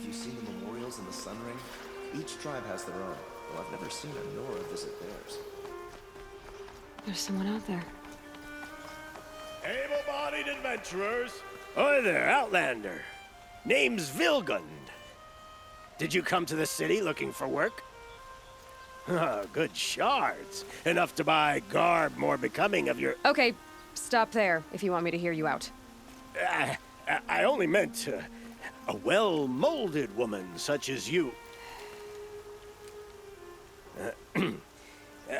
you seen the memorials in the Sun Ring? Each tribe has their own, though I've never seen a Nora visit theirs. There's someone out there. Able-bodied adventurers! Hi there, Outlander. Name's Vilgund. Did you come to the city looking for work? Good shards. Enough to buy garb more becoming of your... Okay, stop there if you want me to hear you out. I only meant a well-molded woman such as you.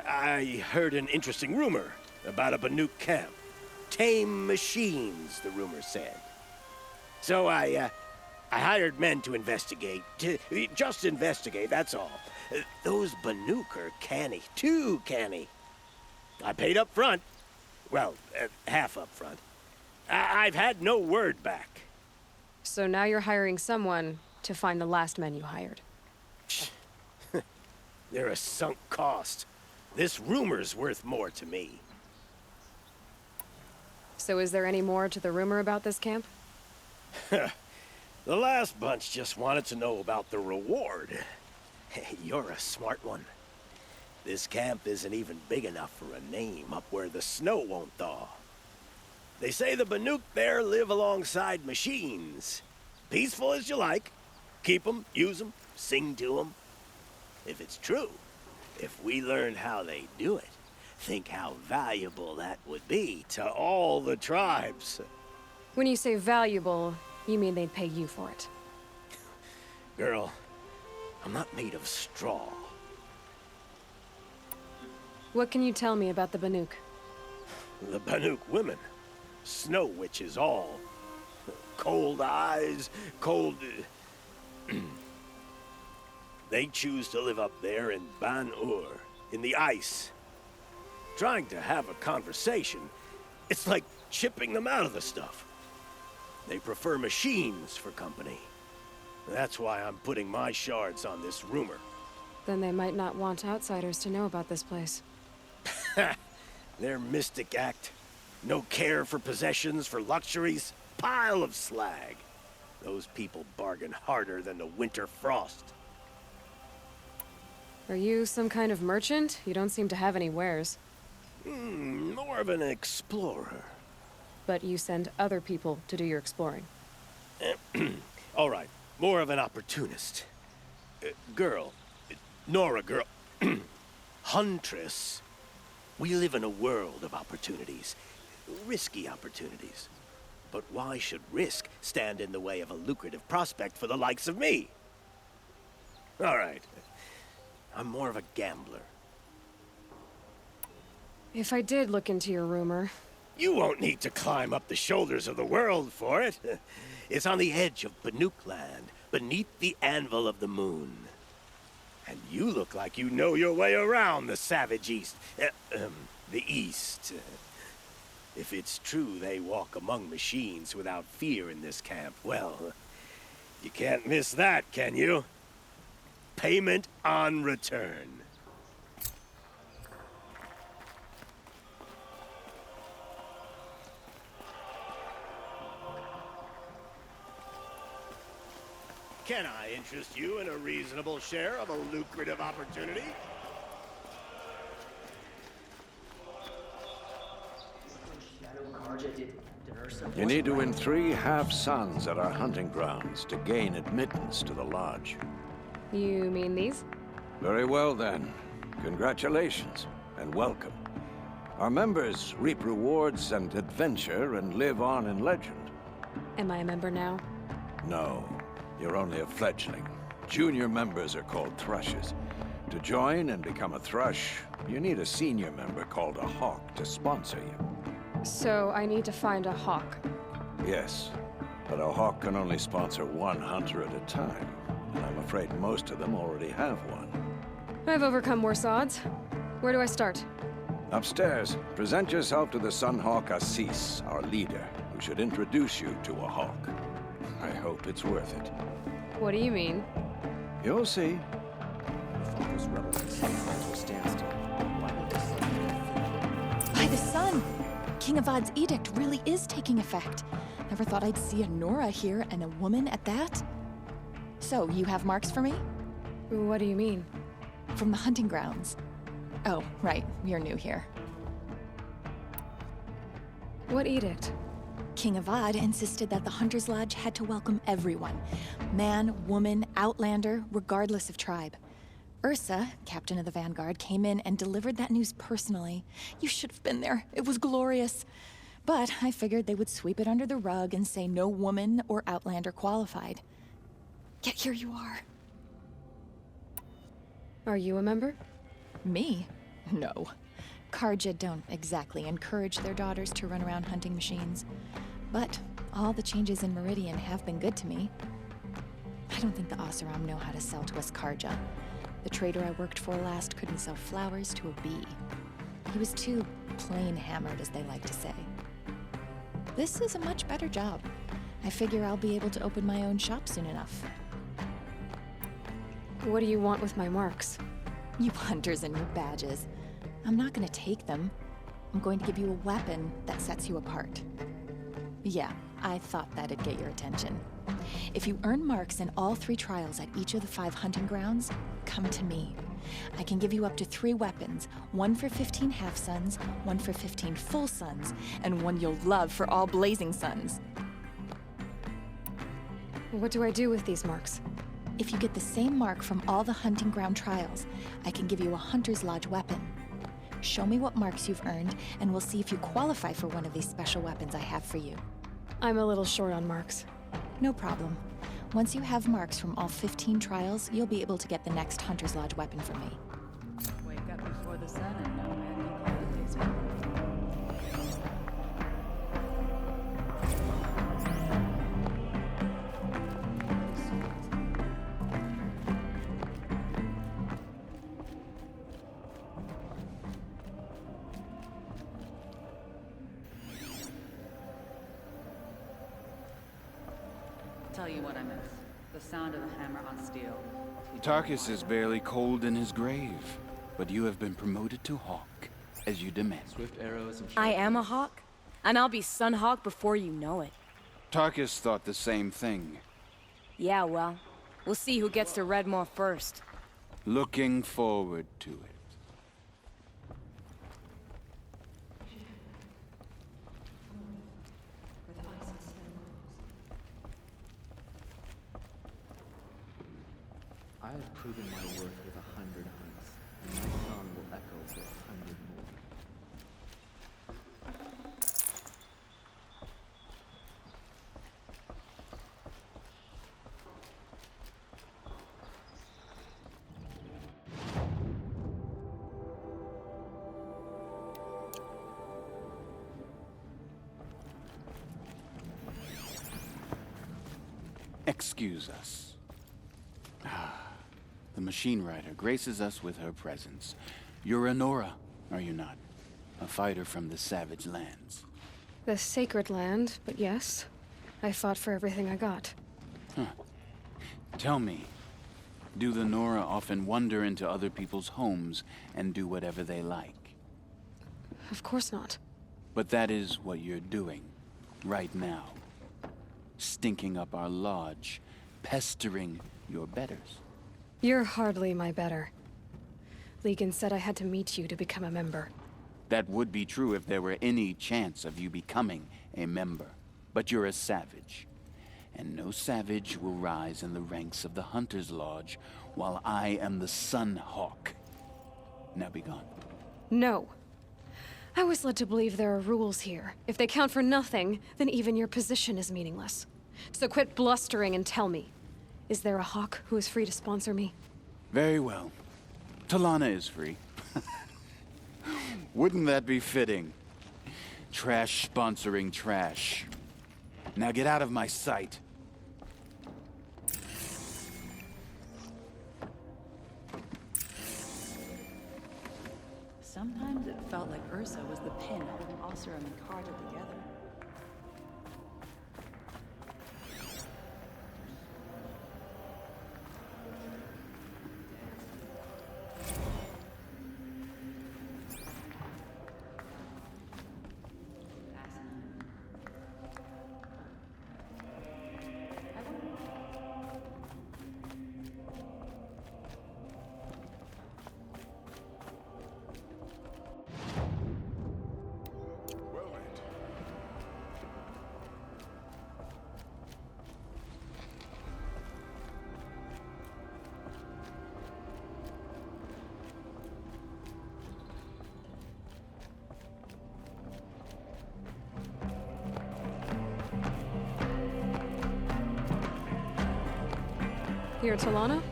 I heard an interesting rumor about a Banuk camp. Tame machines, the rumor said. So I hired men to investigate. Just investigate, that's all. Those Banuk are canny, too canny. I paid up front. Well, half up front. I've had no word back. So now you're hiring someone to find the last men you hired. They're a sunk cost. This rumor's worth more to me. So is there any more to the rumor about this camp? The last bunch just wanted to know about the reward. You're a smart one. This camp isn't even big enough for a name up where the snow won't thaw. They say the Banuk there live alongside machines. Peaceful as you like. Keep 'em, use 'em, sing to 'em. If it's true, if we learned how they do it, think how valuable that would be to all the tribes. When you say valuable, you mean they'd pay you for it. Girl, I'm not made of straw. What can you tell me about the Banuk? The Banuk women. Snow witches all. Cold eyes, cold... They choose to live up there in Ban-Ur, in the ice. Trying to have a conversation, it's like chipping them out of the stuff. They prefer machines for company. That's why I'm putting my shards on this rumor. Then they might not want outsiders to know about this place. Their mystic act. No care for possessions, for luxuries. Pile of slag. Those people bargain harder than the winter frost. Are you some kind of merchant? You don't seem to have any wares. More of an explorer. But you send other people to do your exploring. All right, more of an opportunist. Girl. Nora girl. Huntress. We live in a world of opportunities. Risky opportunities. But why should risk stand in the way of a lucrative prospect for the likes of me? All right. I'm more of a gambler. If I did look into your rumor... You won't need to climb up the shoulders of the world for it. It's on the edge of Banuk land, beneath the anvil of the moon. And you look like you know your way around the savage east. The east. If it's true they walk among machines without fear in this camp, well, you can't miss that, can you? Payment on return. Can I interest you in a reasonable share of a lucrative opportunity? You need to win 3 half-suns at our hunting grounds to gain admittance to the lodge. You mean these? Very well then. Congratulations and welcome. Our members reap rewards and adventure and live on in legend. Am I a member now? No, you're only a fledgling. Junior members are called thrushes. To join and become a thrush, you need a senior member called a hawk to sponsor you. So I need to find a hawk. Yes, but a hawk can only sponsor 1 hunter at a time, and I'm afraid most of them already have one. I've overcome worse odds. Where do I start? Upstairs, present yourself to the Sunhawk Assis, our leader, who should introduce you to a hawk. I hope it's worth it. What do you mean? You'll see. Those rebels can stand to a standstill. Why would they By the sun! King Avad's edict really is taking effect. Never thought I'd see a Nora here, and a woman at that. So, you have marks for me? What do you mean? From the hunting grounds. Oh, right, you're new here. What edict? King Avad insisted that the Hunter's Lodge had to welcome everyone. Man, woman, outlander, regardless of tribe. Ursa, captain of the Vanguard, came in and delivered that news personally. You should have been there. It was glorious. But I figured they would sweep it under the rug and say no woman or outlander qualified. Yet here you are. Are you a member? Me? No. Karja don't exactly encourage their daughters to run around hunting machines. But all the changes in Meridian have been good to me. I don't think the Oseram know how to sell to us Karja. The trader I worked for last couldn't sell flowers to a bee. He was too plain hammered, as they like to say. This is a much better job. I figure I'll be able to open my own shop soon enough. What do you want with my marks? You hunters and your badges. I'm not gonna take them. I'm going to give you a weapon that sets you apart. Yeah, I thought that'd get your attention. If you earn marks in all 3 trials at each of the 5 hunting grounds, come to me. I can give you up to 3 weapons, one for 15 half-suns, one for 15 full suns, and one you'll love for all blazing suns. What do I do with these marks? If you get the same mark from all the hunting ground trials, I can give you a Hunter's Lodge weapon. Show me what marks you've earned, and we'll see if you qualify for one of these special weapons I have for you. I'm a little short on marks. No problem. Once you have marks from all 15 trials, you'll be able to get the next Hunter's Lodge weapon from me. Wake up before the sun and no man can call the days over. Tell you what I miss. The sound of a hammer on steel. Tarkus is barely cold in his grave, but you have been promoted to Hawk, as you demand. Swift arrows and I am a hawk, and I'll be Sun Hawk before you know it. Tarkus thought the same thing. Yeah, well, we'll see who gets to Redmore first. Looking forward to it. I have proven my worth with 100 hunts, and my song will echo for 100 more. Excuse us. The machine rider graces us with her presence. You're a Nora, are you not? A fighter from the savage lands. The sacred land, but yes. I fought for everything I got. Tell me, do the Nora often wander into other people's homes and do whatever they like? Of course not. But that is what you're doing, right now. Stinking up our lodge, pestering your betters. You're hardly my better. Legan said I had to meet you to become a member. That would be true if there were any chance of you becoming a member. But you're a savage. And no savage will rise in the ranks of the Hunter's Lodge while I am the Sun Hawk. Now be gone. No. I was led to believe there are rules here. If they count for nothing, then even your position is meaningless. So quit blustering and tell me. Is there a hawk who is free to sponsor me? Very well. Talana is free. Wouldn't that be fitting? Trash sponsoring trash. Now get out of my sight. Sometimes it felt like Ursa was the pin holding Oseram and Karja together. You're Talana?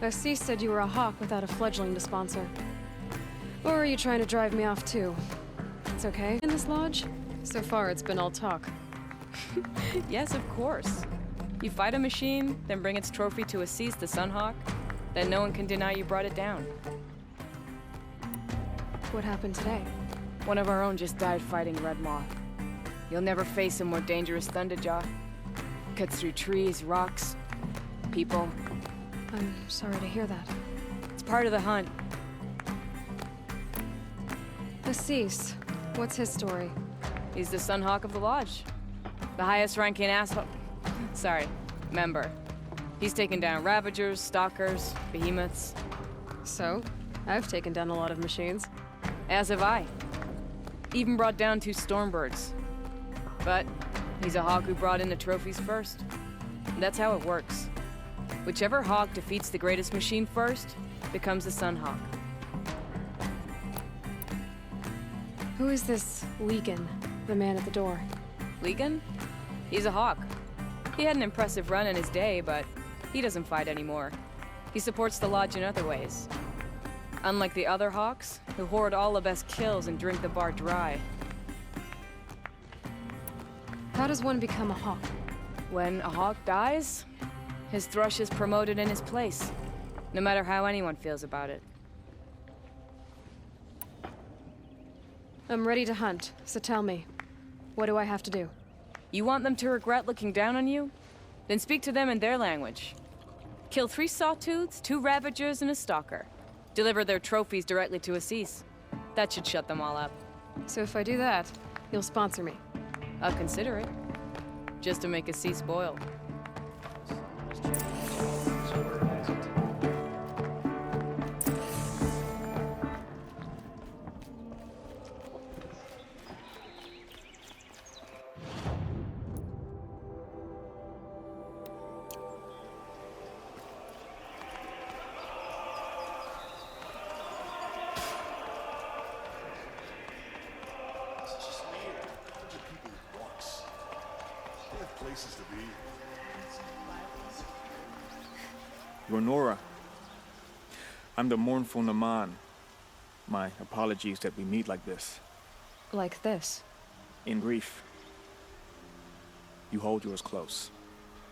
Assis said you were a hawk without a fledgling to sponsor. Or are you trying to drive me off too? It's okay in this lodge? So far, it's been all talk. Yes, of course. You fight a machine, then bring its trophy to Assis the Sunhawk, then no one can deny you brought it down. What happened today? One of our own just died fighting Red Moth. You'll never face a more dangerous Thunderjaw. Cuts through trees, rocks, people. I'm sorry to hear that. It's part of the hunt. Assis, what's his story? He's the Sunhawk of the Lodge. The highest ranking asshole. Sorry, member. He's taken down Ravagers, Stalkers, Behemoths. So, I've taken down a lot of machines. As have I. Even brought down 2 Stormbirds. But he's a hawk who brought in the trophies first. And that's how it works. Whichever hawk defeats the greatest machine first becomes the Sunhawk. Who is this Legan, the man at the door? Legan? He's a hawk. He had an impressive run in his day, but he doesn't fight anymore. He supports the Lodge in other ways. Unlike the other hawks, who hoard all the best kills and drink the bar dry. How does one become a hawk? When a hawk dies, his thrush is promoted in his place, no matter how anyone feels about it. I'm ready to hunt, so tell me, what do I have to do? You want them to regret looking down on you? Then speak to them in their language. Kill 3 Sawtooths, 2 Ravagers, and a Stalker. Deliver their trophies directly to Assis. That should shut them all up. So if I do that, you'll sponsor me. I'll consider it. Just to make Assis boil. Places to be. Ronora, I'm the mournful Naman. My apologies that we meet like this. Like this? In grief. You hold yours close,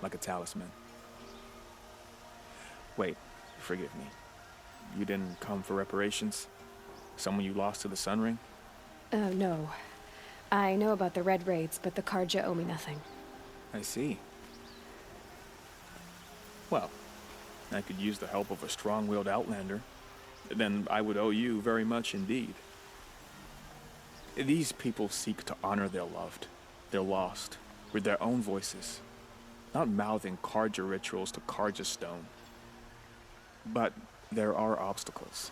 like a talisman. Wait, forgive me. You didn't come for reparations? Someone you lost to the Sun Ring? No. I know about the Red Raids, but the Karja owe me nothing. I see. Well, I could use the help of a strong-willed outlander. Then I would owe you very much indeed. These people seek to honor their loved, their lost, with their own voices, not mouthing Karja rituals to Karja stone. But there are obstacles.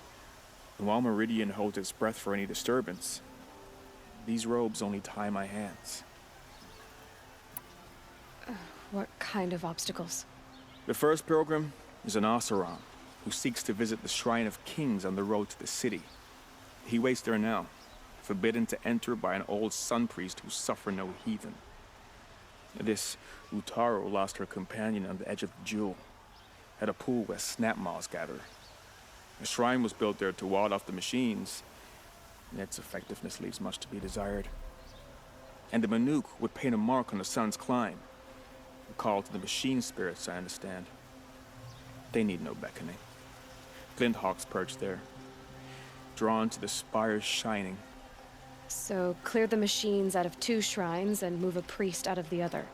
And while Meridian holds its breath for any disturbance, these robes only tie my hands. What kind of obstacles? The first pilgrim is an Oseram who seeks to visit the Shrine of Kings on the road to the city. He waits there now, forbidden to enter by an old sun priest who suffer no heathen. This Utaro lost her companion on the edge of the Jewel, at a pool where snap moths gather. A shrine was built there to ward off the machines, and its effectiveness leaves much to be desired. And the Manuk would paint a mark on the sun's climb, a call to the machine spirits, I understand. They need no beckoning. Glinthawks perch there, drawn to the spires shining. So, clear the machines out of 2 shrines and move a priest out of the other.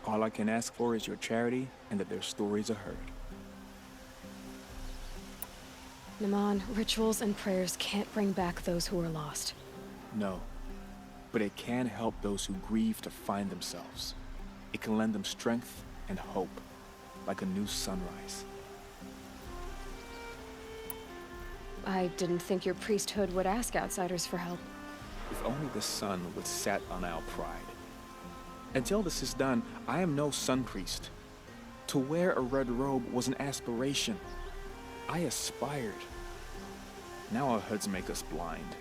All I can ask for is your charity and that their stories are heard. Naman, rituals and prayers can't bring back those who are lost. No, but it can help those who grieve to find themselves. It can lend them strength and hope, like a new sunrise. I didn't think your priesthood would ask outsiders for help. If only the sun would set on our pride. Until this is done, I am no sun priest. To wear a red robe was an aspiration. I aspired. Now our hoods make us blind.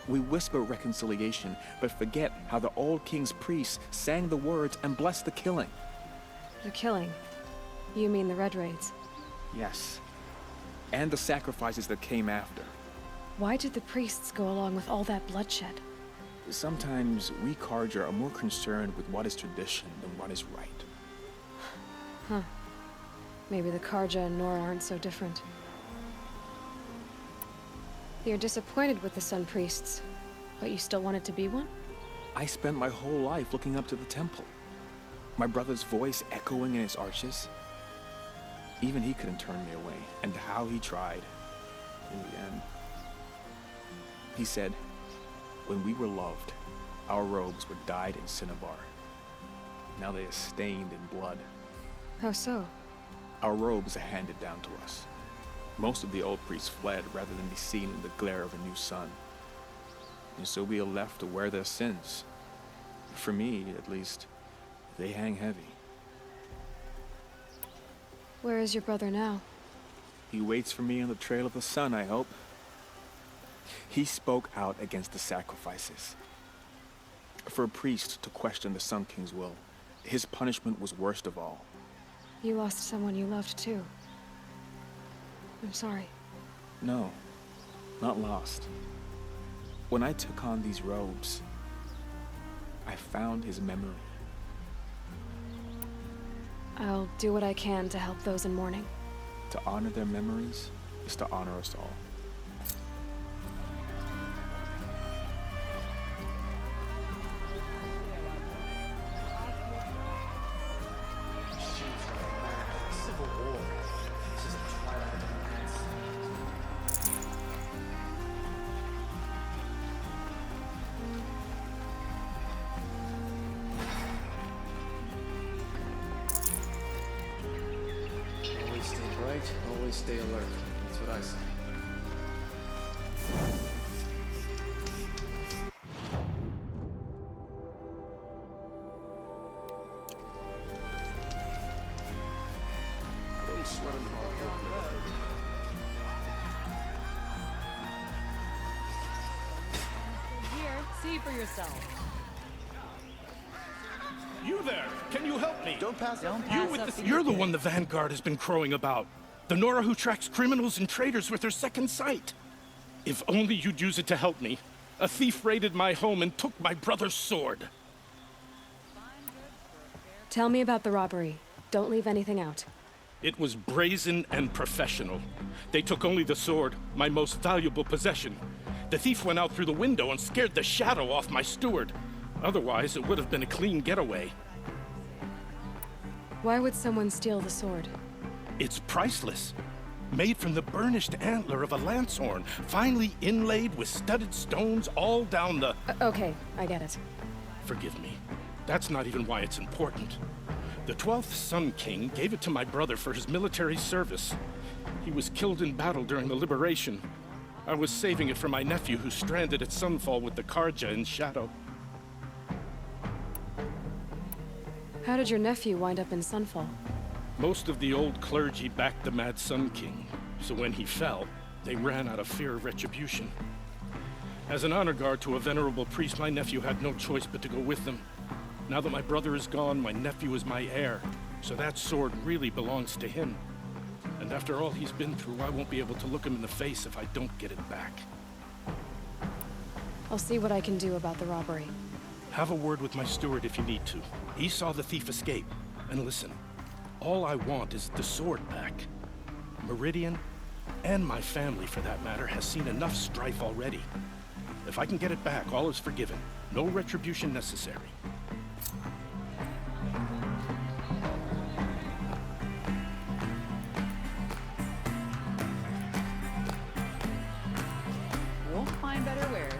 We whisper reconciliation, but forget how the old king's priests sang the words and blessed the killing. The killing? You mean the Red Raids? Yes. And the sacrifices that came after. Why did the priests go along with all that bloodshed? Sometimes we Carja are more concerned with what is tradition than what is right. Huh. Maybe the Karja and Nora aren't so different. You're disappointed with the Sun Priests, but you still wanted to be one? I spent my whole life looking up to the temple. My brother's voice echoing in its arches. Even he couldn't turn me away, and how he tried. In the end, he said, when we were loved, our robes were dyed in cinnabar. Now they are stained in blood. How so? Our robes are handed down to us. Most of the old priests fled rather than be seen in the glare of a new sun. And so we are left to wear their sins. For me, at least, they hang heavy. Where is your brother now? He waits for me on the trail of the sun, I hope. He spoke out against the sacrifices. For a priest to question the Sun King's will, his punishment was worst of all. You lost someone you loved too. I'm sorry. No, not lost. When I took on these robes, I found his memory. I'll do what I can to help those in mourning. To honor their memories is to honor us all. Civil War. This is a twilight of romance. Always stay bright, always stay alert. That's what I say. Don't sweat him hard. Here, see for yourself. You there! Can you help me? Don't pass up. You with the... You're the one the Vanguard has been crowing about. The Nora who tracks criminals and traitors with her second sight. If only you'd use it to help me. A thief raided my home and took my brother's sword. Tell me about the robbery. Don't leave anything out. It was brazen and professional. They took only the sword, my most valuable possession. The thief went out through the window and scared the shadow off my steward. Otherwise, it would have been a clean getaway. Why would someone steal the sword? It's priceless. Made from the burnished antler of a lancehorn, finely inlaid with studded stones all down the... Okay, I get it. Forgive me. That's not even why it's important. The 12th Sun King gave it to my brother for his military service. He was killed in battle during the Liberation. I was saving it for my nephew who's stranded at Sunfall with the Karja in Shadow. How did your nephew wind up in Sunfall? Most of the old clergy backed the Mad Sun King, so when he fell, they ran out of fear of retribution. As an honor guard to a venerable priest, my nephew had no choice but to go with them. Now that my brother is gone, my nephew is my heir, so that sword really belongs to him. And after all he's been through, I won't be able to look him in the face if I don't get it back. I'll see what I can do about the robbery. Have a word with my steward if you need to. He saw the thief escape. And listen, all I want is the sword back. Meridian, and my family for that matter, has seen enough strife already. If I can get it back, all is forgiven. No retribution necessary. Won't find better wares.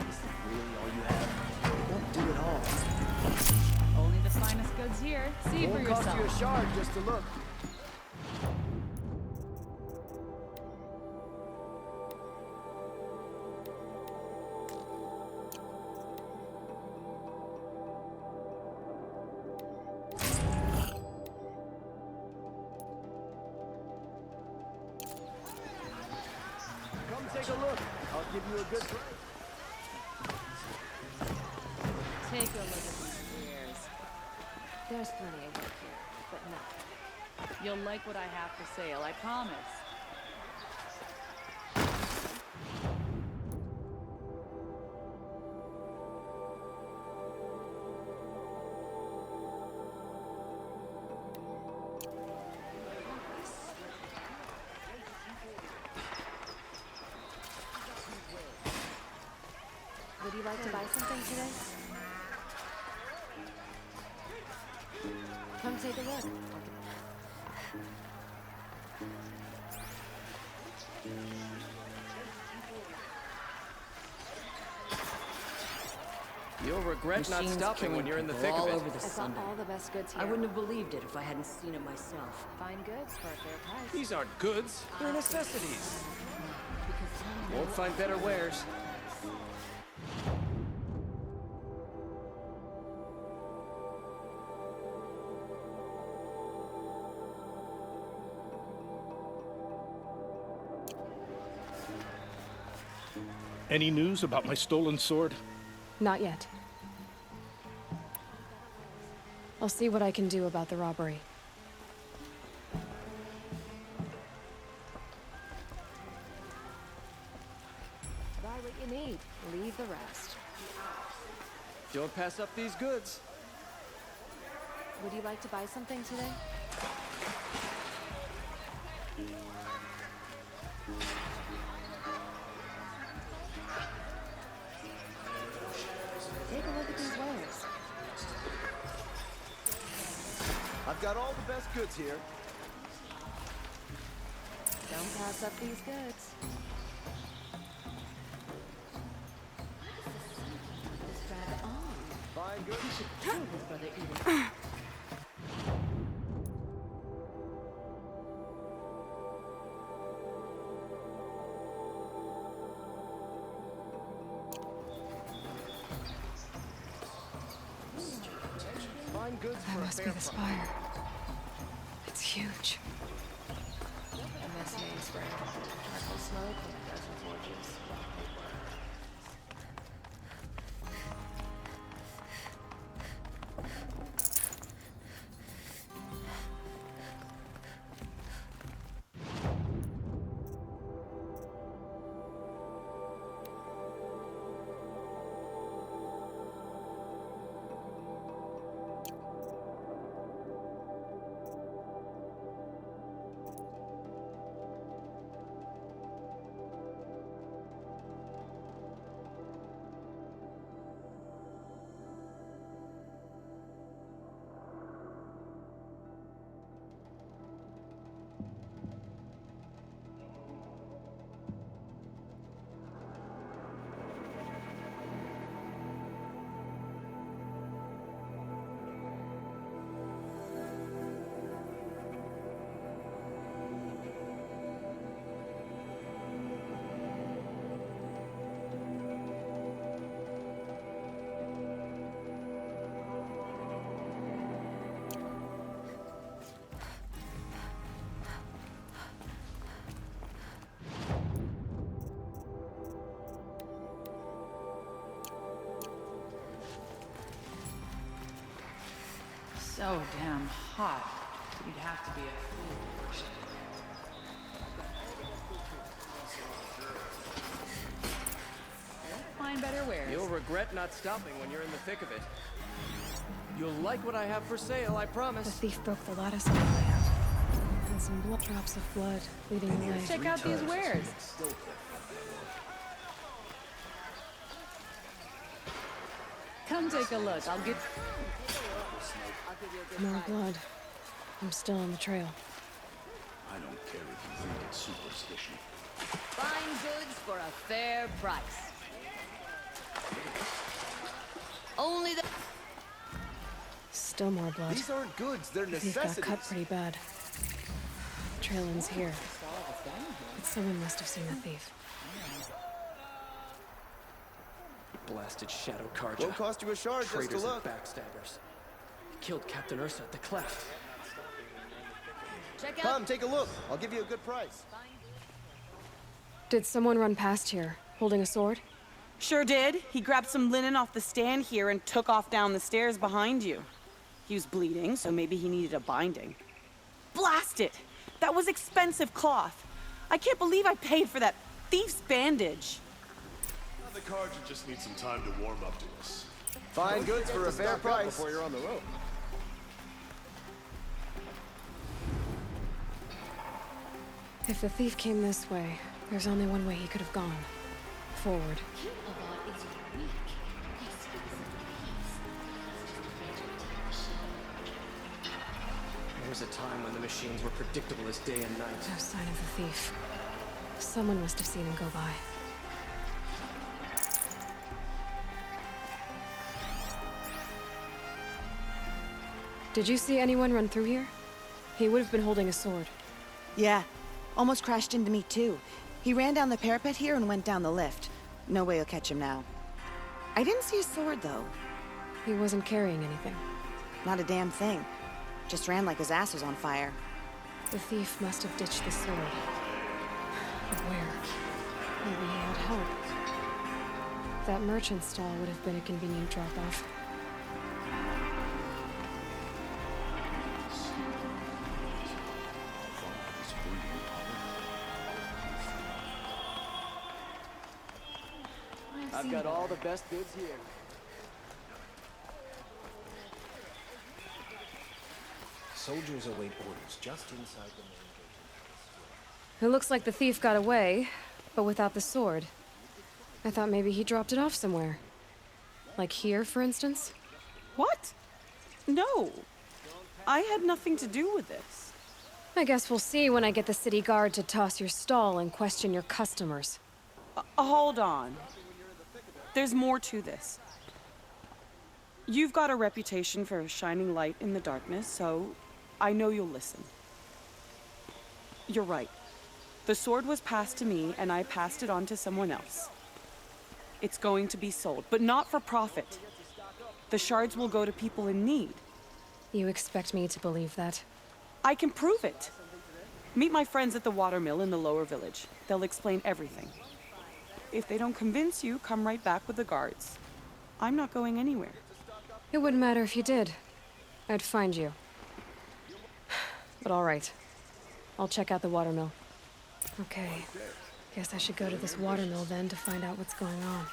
Is that really all you have? It won't do it all. Only the finest goods here. See for Won't cost yourself. you a shard just to look. Come take a look. I'll give you a good price. Take a look at these wares. There's plenty of work here, but nothing. You'll like what I have for sale, I promise. Would you like to buy something today? Come take a look. You'll regret not stopping when you're in the thick of it. Over the I got all the best goods here. I wouldn't have believed it if I hadn't seen it myself. Fine goods for a fair price. These aren't goods, they're necessities. Won't find better wares. Any news about my stolen sword? Not yet. I'll see what I can do about the robbery. Buy what you need, leave the rest. Don't pass up these goods. Would you like to buy something today? Take a look at these wares. I've got all the best goods here. Don't pass up these goods. Fine goods. His brother Edith. Fine goods That for a must fair be the price. spire. It's huge. MSA spray. Charcoal smoke and a dozen torches. So damn hot. You'd have to be a fool to worship it. Find better wares. You'll regret not stopping when you're in the thick of it. You'll like what I have for sale, I The promise. thief broke the lattice on the way out. And some drops of blood leading the way. Check out these wares. Come take a look. I'll give you a good More price. blood. I'm still on the trail. I don't care if you think it's superstition. Fine goods for a fair price. Only the Still more blood. These aren't goods, they're The thief got cut necessities. pretty bad. Trail ends here. But someone must have seen the thief. Blasted shadow Karja. Won't cost you a shard just to Traitors and look. backstabbers. Killed Captain Ursa at the cleft. check out. Come, take a look. I'll give you a good price. Did someone run past here, holding a sword? Sure did. He grabbed some linen off the stand here and took off down the stairs behind you. He was bleeding, so maybe he needed a binding. Blast it! That was expensive cloth. I can't believe I paid for that thief's bandage. The Carja just need some time to warm up to us. Fine goods for a fair price before you're on the road. If the thief came this way, there's only one way he could have gone. Forward. There was a time when the machines were predictable as day and night. No sign of the thief. Someone must have seen him go by. Did you see anyone run through here? He would have been holding a sword. Yeah. Almost crashed into me, too. He ran down the parapet here and went down the lift. No way you'll catch him now. I didn't see a sword, though. He wasn't carrying anything. Not a damn thing. Just ran like his ass was on fire. The thief must have ditched the sword. But where? Maybe he had help. That merchant stall would have been a convenient drop-off. I've got all the best goods here. Soldiers await orders just inside the main gate. It looks like the thief got away, but without the sword. I thought maybe he dropped it off somewhere. Like here, for instance? What? No. I had nothing to do with this. I guess we'll see when I get the city guard to toss your stall and question your customers. Hold on. There's more to this. You've got a reputation for shining light in the darkness, so I know you'll listen. You're right. The sword was passed to me, and I passed it on to someone else. It's going to be sold, but not for profit. The shards will go to people in need. You expect me to believe that? I can prove it. Meet my friends at the watermill in the lower village. They'll explain everything. If they don't convince you, come right back with the guards. I'm not going anywhere. It wouldn't matter if you did. I'd find you. But all right. I'll check out the watermill. Okay. Guess I should go to this watermill then to find out what's going on.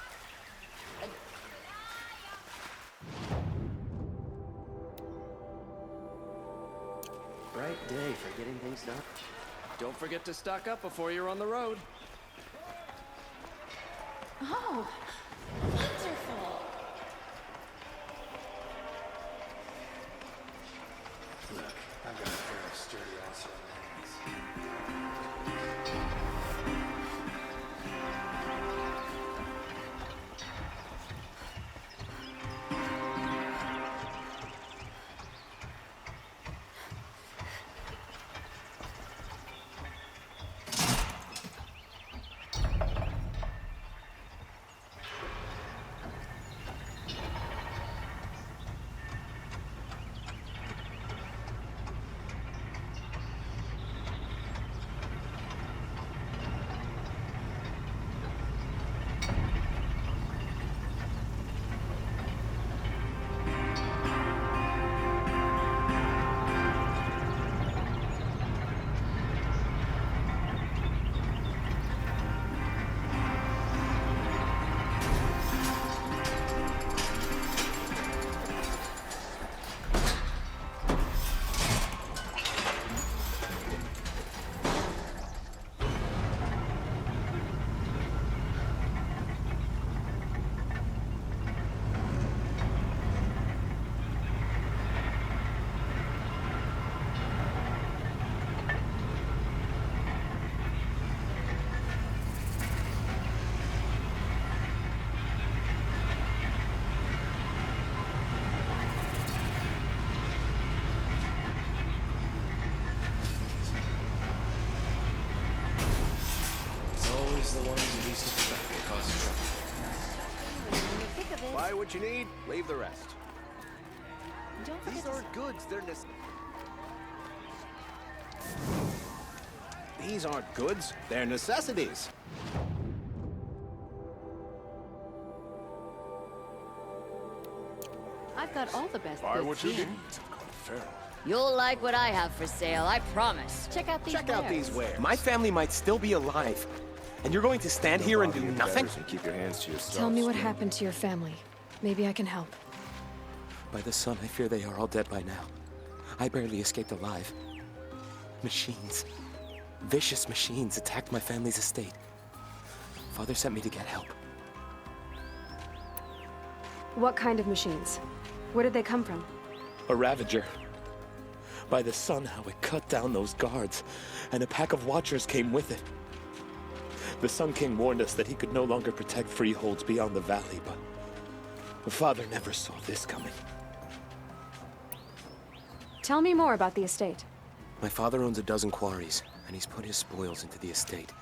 Bright day for getting things done. Don't forget to stock up before you're on the road. Oh, wonderful. Look, I've got a pair of sturdy ass hands. The ones you least expect to cause trouble. Buy what you need, leave the rest. Don't forget These aren't goods, they're These aren't goods, they're necessities. I've got all the best Buy goods what you here. need. Have gone feral. You'll like what I have for sale, I promise. Check out these wares. My family might still be alive. And you're going to stand here and do nothing? And keep your hands to yourself. Tell me what happened to your family. Maybe I can help. By the sun, I fear they are all dead by now. I barely escaped alive. Machines. Vicious machines attacked my family's estate. Father sent me to get help. What kind of machines? Where did they come from? A Ravager. By the sun, how it cut down those guards, and a pack of watchers came with it. The Sun King warned us that he could no longer protect freeholds beyond the valley, but Father never saw this coming. Tell me more about the estate. My father owns a dozen quarries, and he's put his spoils into the estate.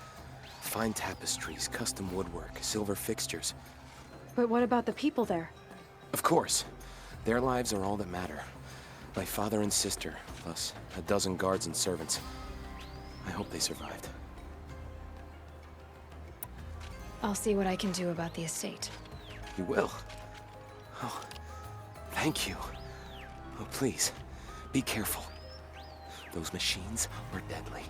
Fine tapestries, custom woodwork, silver fixtures. But what about the people there? Of course. Their lives are all that matter. My father and sister, plus a dozen guards and servants. I hope they survived. I'll see what I can do about the estate. You will? Oh, thank you. Oh, please, be careful. Those machines are deadly.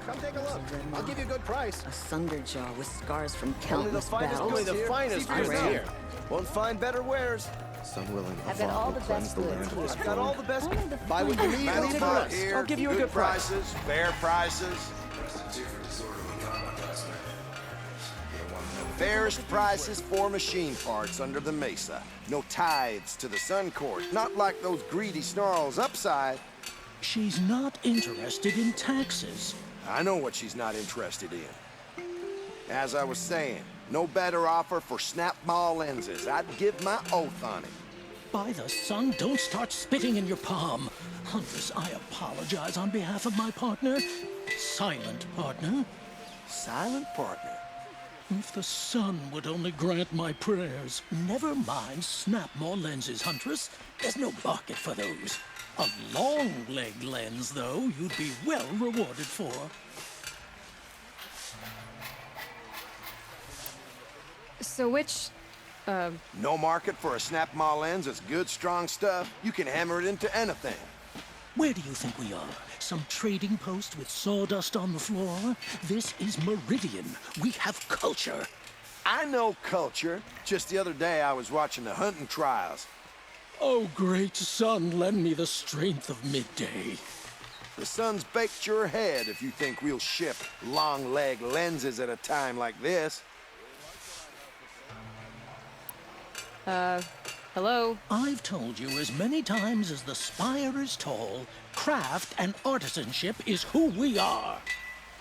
Come take a look. I'll give you a good price. A Sunderjaw with scars from Only the countless finest battles. goods here. finest See for goods yourself. here. Won't find better wares. Some willing I've got all the best goods here. I've got all the best. Only the Buy what you need. finest Leave it goods. to us. I'll give you a good price. Fair prices. Fairest prices for machine parts under the mesa. No tithes to the Sun Court. Not like those greedy snarls upside. She's not interested in taxes. I know what she's not interested in. As I was saying, no better offer for snap-ball lenses. I'd give my oath on it. By the sun, don't start spitting in your palm. Huntress, I apologize on behalf of my partner. Silent partner. Silent partner? If the sun would only grant my prayers. Never mind snap more lenses, Huntress. There's no market for those. A long leg lens, though, you'd be well rewarded for. So which, No market for a snap-ball lens. It's good, strong stuff. You can hammer it into anything. Where do you think we are? Some trading post with sawdust on the floor? This is Meridian. We have culture. I know culture. Just the other day, I was watching the hunting trials. Oh, great sun, lend me the strength of midday. The sun's baked your head if you think we'll shift long leg lenses at a time like this. Hello? I've told you as many times as the spire is tall, craft and artisanship is who we are.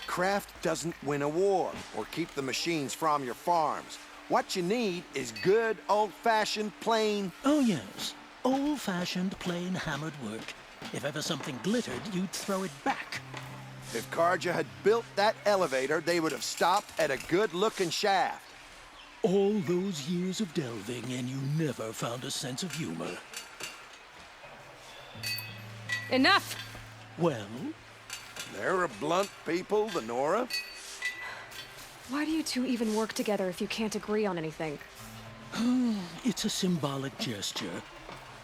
Craft doesn't win a war or keep the machines from your farms. What you need is good, old-fashioned, plain... Oh, yes. Old-fashioned, plain hammered work. If ever something glittered, you'd throw it back. If Karja had built that elevator, they would have stopped at a good-looking shaft. All those years of delving, and you never found a sense of humor. Enough! Well? They're a blunt people, the Nora. Why do you two even work together if you can't agree on anything? It's a symbolic gesture.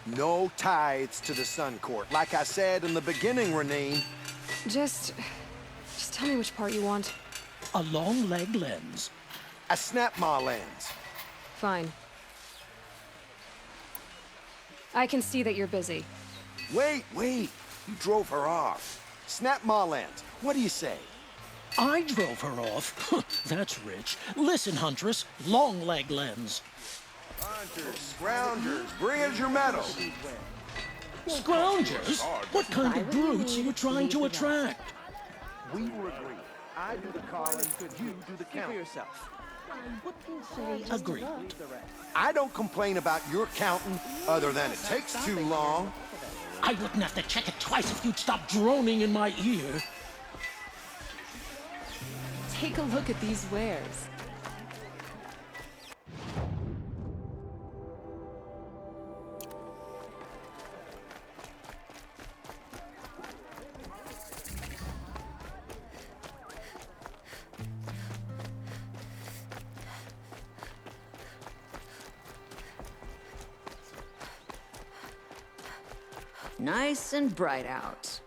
No tithes to the Sun Court. Like I said in the beginning, Renine. Just tell me which part you want. A long leg lens. A snap-ma lens. Fine. I can see that you're busy. Wait. You drove her off. Snap-ma lens. What do you say? I drove her off. That's rich. Listen, Huntress. Long leg lens. Hunters, scroungers, bring us your metal. Scroungers? What kind of brutes are you trying to attract? We were agreed. I do the calling, you do the count. yourself. Agreed. I don't complain about your counting, other than it takes too long. I wouldn't have to check it twice if you'd stop droning in my ear. Take a look at these wares. Nice and bright out.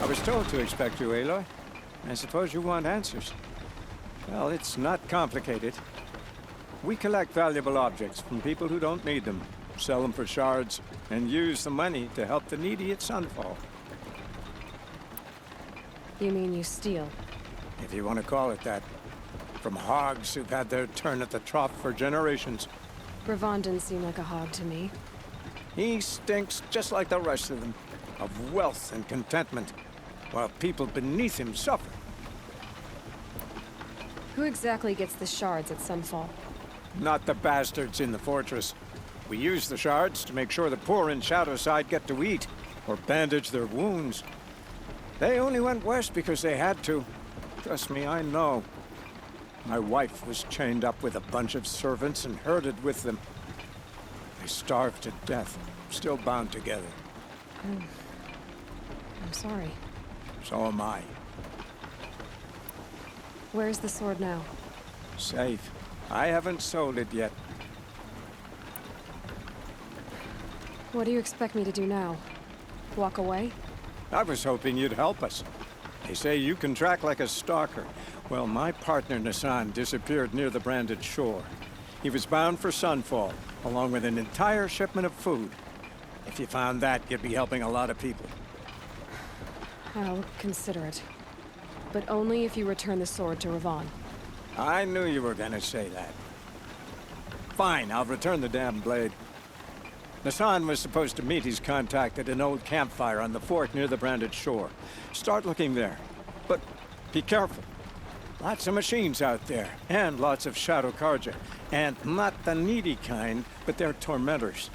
I was told to expect you, Aloy. I suppose you want answers. Well, it's not complicated. We collect valuable objects from people who don't need them, sell them for shards, and use the money to help the needy at Sunfall. You mean you steal? If you want to call it that. From hogs who've had their turn at the trough for generations. Ravon didn't seem like a hog to me. He stinks just like the rest of them, of wealth and contentment, while people beneath him suffer. Who exactly gets the shards at Sunfall? Not the bastards in the fortress. We use the shards to make sure the poor in Shadowside get to eat, or bandage their wounds. They only went west because they had to. Trust me, I know. My wife was chained up with a bunch of servants and herded with them. They starved to death, still bound together. I'm sorry. So am I. Where's the sword now? Safe. I haven't sold it yet. What do you expect me to do now? Walk away? I was hoping you'd help us. They say you can track like a stalker. Well, my partner, Nassan, disappeared near the branded shore. He was bound for Sunfall, along with an entire shipment of food. If you found that, you'd be helping a lot of people. I'll consider it. But only if you return the sword to Ravon. I knew you were gonna say that. Fine, I'll return the damn blade. Nassan was supposed to meet his contact at an old campfire on the fork near the branded shore. Start looking there. But be careful. Lots of machines out there, and lots of Shadow Karja. And not the needy kind, but they're tormentors.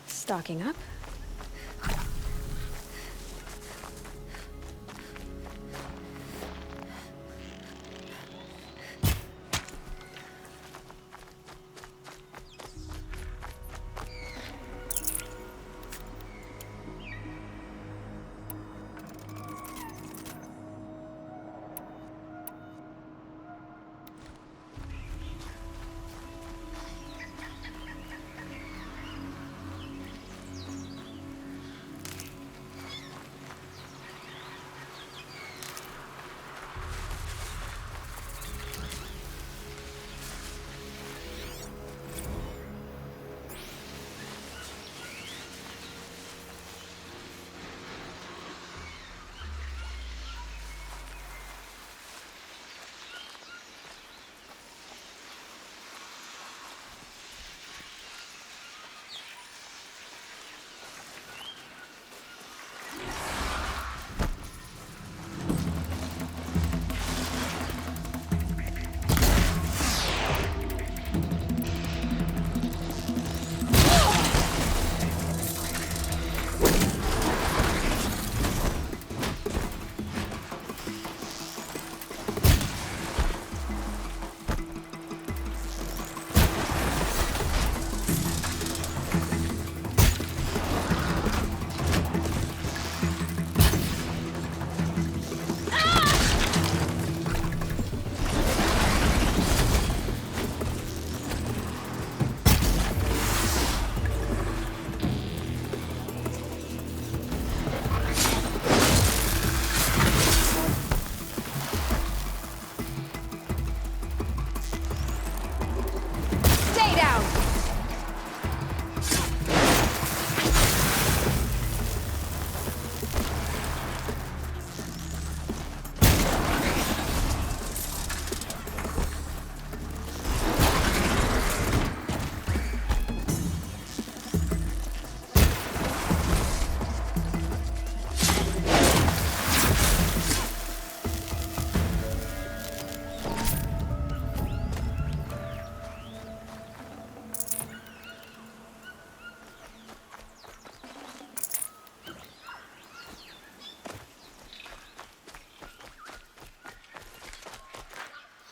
Stocking up.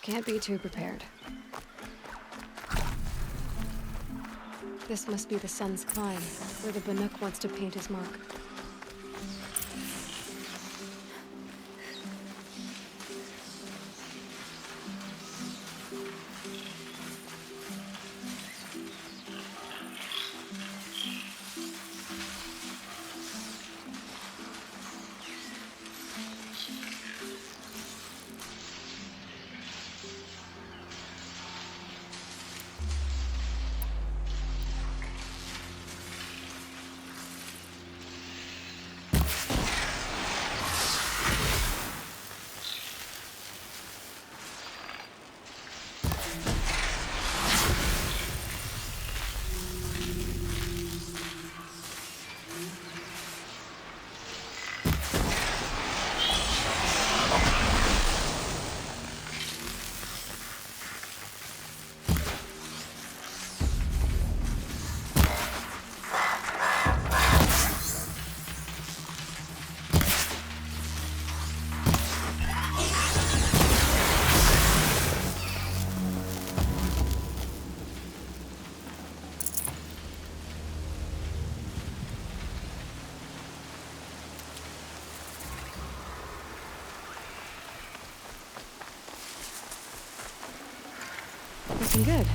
Can't be too prepared. This must be the Sun's Climb, where the Banuk wants to paint his mark. Looking good.